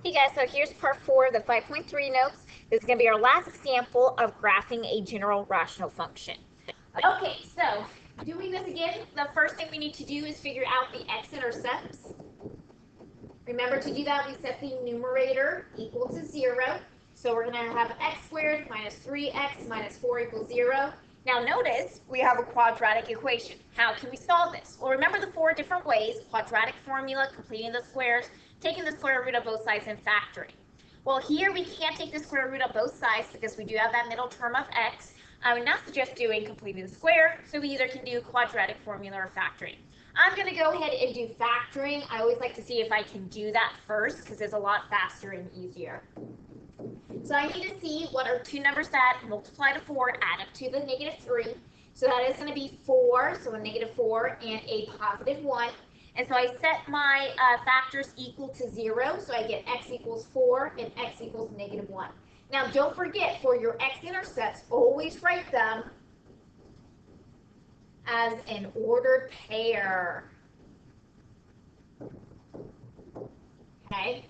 Hey guys, so here's part 4 of the 5.3 notes. This is going to be our last example of graphing a general rational function. Okay, so doing this again, the first thing we need to do is figure out the x-intercepts. Remember to do that, we set the numerator equal to 0. So we're going to have x squared minus 3x minus 4 equals 0. Now notice we have a quadratic equation. How can we solve this? Well, remember the 4 different ways: quadratic formula, completing the squares, taking the square root of both sides, and factoring. Well, here we can't take the square root of both sides because we do have that middle term of x. I would not suggest doing completing the square, so we either can do quadratic formula or factoring. I'm going to go ahead and do factoring. I always like to see if I can do that first because it's a lot faster and easier. So I need to see what are two numbers that multiply to 4 add up to the -3. So that is going to be 4, so a -4 and a +1. And so I set my factors equal to 0, so I get x equals 4 and x equals -1. Now don't forget, for your x-intercepts, always write them as an ordered pair. Okay?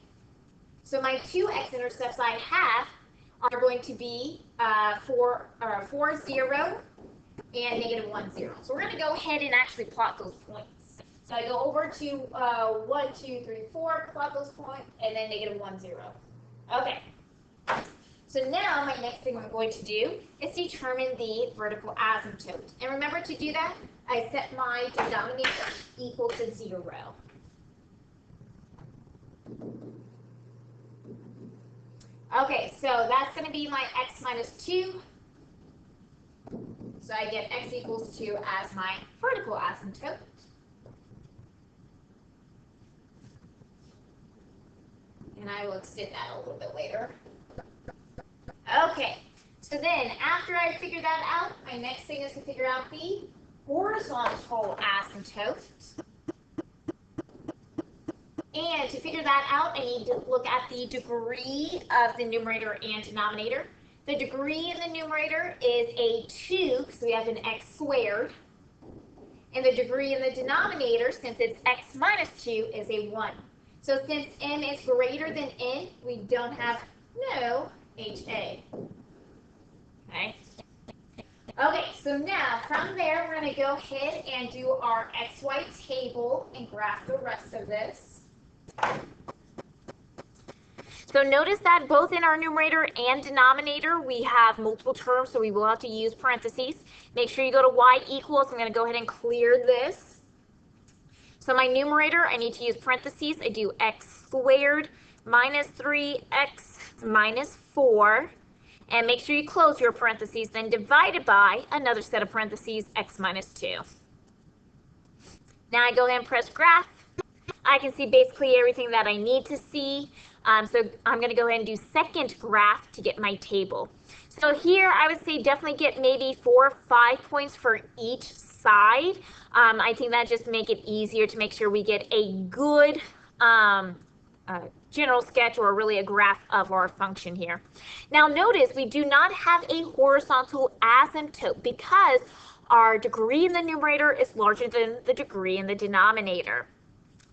So my two x-intercepts I have are going to be 4, 0, and -1, 0. So we're going to go ahead and actually plot those points. So I go over to 1, 2, 3, 4, plot those points, and then -1, 0. Okay. So now my next thing we're going to do is determine the vertical asymptote. And remember to do that, I set my denominator equal to 0. Okay, so that's going to be my x minus 2. So I get x equals 2 as my vertical asymptote. And I will extend that a little bit later. Okay, so then after I figure that out, my next thing is to figure out the horizontal asymptote. And to figure that out, I need to look at the degree of the numerator and denominator. The degree in the numerator is a 2, because we have an x squared. And the degree in the denominator, since it's x minus 2, is a 1. So since m is greater than n, we don't have no HA. Okay. Okay, so now from there, we're going to go ahead and do our XY table and graph the rest of this. So notice that both in our numerator and denominator, we have multiple terms, so we will have to use parentheses. Make sure you go to y equals. I'm going to go ahead and clear this. So my numerator, I need to use parentheses. I do x squared minus 3x minus 4. And make sure you close your parentheses, then divided by another set of parentheses, x minus 2. Now I go ahead and press graph. I can see basically everything that I need to see. So I'm going to go ahead and do second graph to get my table. So here I would say definitely get maybe 4 or 5 points for each side. I think that just make it easier to make sure we get a good general sketch, or really a graph of our function here. Now notice we do not have a horizontal asymptote because our degree in the numerator is larger than the degree in the denominator.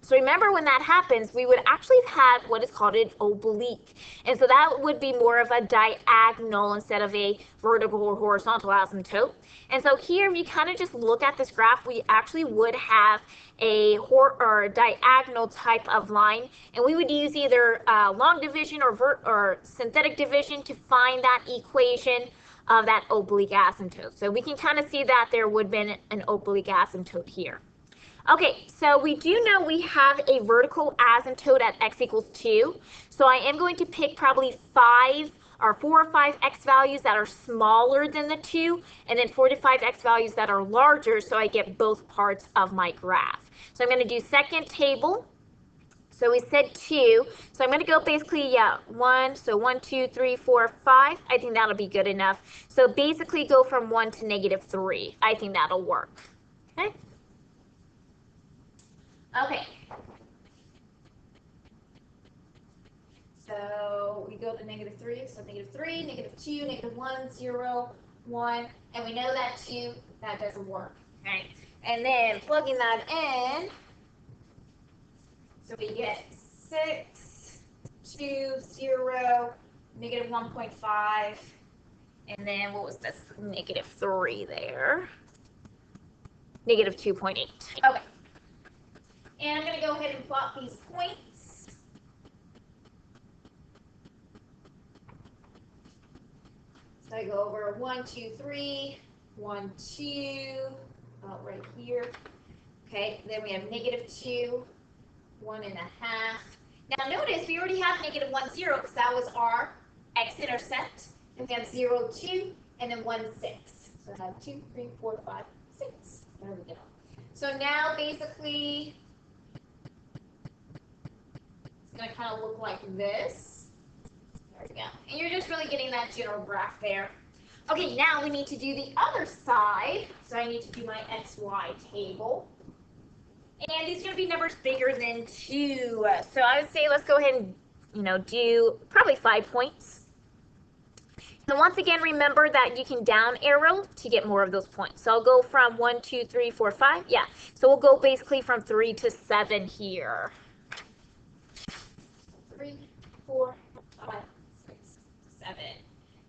So remember, when that happens, we would actually have what is called an oblique. And so that would be more of a diagonal instead of a vertical or horizontal asymptote. And so here, if you kind of just look at this graph, we actually would have a diagonal type of line. And we would use either long division or synthetic division to find that equation of that oblique asymptote. So we can kind of see that there would have been an oblique asymptote here. Okay, so we do know we have a vertical asymptote at x equals 2. So I am going to pick probably 4 or 5 x values that are smaller than the 2, and then 4 to 5 x values that are larger, so I get both parts of my graph. So I'm going to do second table. So we said 2. So I'm going to go basically, 1. So 1, 2, 3, 4, 5. I think that'll be good enough. So basically go from 1 to -3. I think that'll work. Okay. Okay, so we go to -3, so -3, -2, -1, 0, 1, and we know that 2, that doesn't work, okay? And then plugging that in, so we get 6, 2, 2, 0, negative 1.5, and then what was this? Negative 3 there. Negative 2.8. Okay. And I'm going to go ahead and plot these points. So I go over 1, 2, 3, 1, 2, about right here. Okay, then we have negative 2, 1.5. Now notice we already have negative 1, 0 because that was our x-intercept. And we have 0, 2, and then 1, 6. So I have 2, 3, 4, 5, 6. There we go. So now basically it's going to kind of look like this. There we go. And you're just really getting that general graph there. Okay, now we need to do the other side. So I need to do my XY table. And these are going to be numbers bigger than 2. So I would say let's go ahead and, do probably 5 points. And once again, remember that you can down arrow to get more of those points. So I'll go from 1, 2, 3, 4, 5. Yeah. So we'll go basically from 3 to 7 here. 3, 4, 5, 6, 7.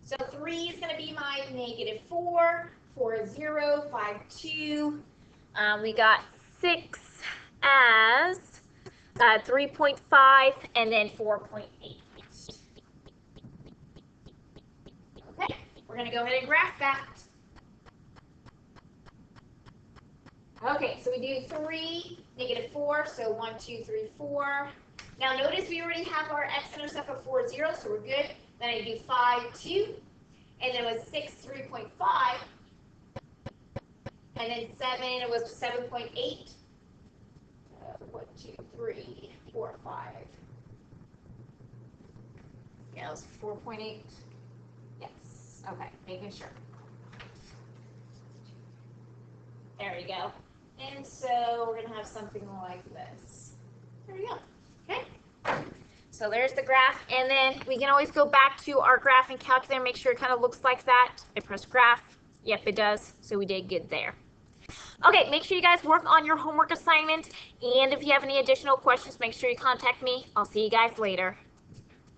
So 3 is going to be my negative 4, 4 is 0, 5, 2. We got 6 as 3.5 and then 4.8. Okay, we're going to go ahead and graph that. Okay, so we do 3, negative 4, so 1, 2, 3, 4. Now notice we already have our x-intercept of 4, 0, so we're good. Then I do 5, 2, and then it was 6, 3.5, and then 7, it was 7.8. 1, 2, 3, 4, 5. Yeah, it was 4.8. Yes. Okay, making sure. There we go. And so we're going to have something like this. There we go. Okay. So there's the graph. And then we can always go back to our graph and calculator, make sure it kind of looks like that. I press graph. Yep, it does. So we did good there. Okay, make sure you guys work on your homework assignment. And if you have any additional questions, make sure you contact me. I'll see you guys later.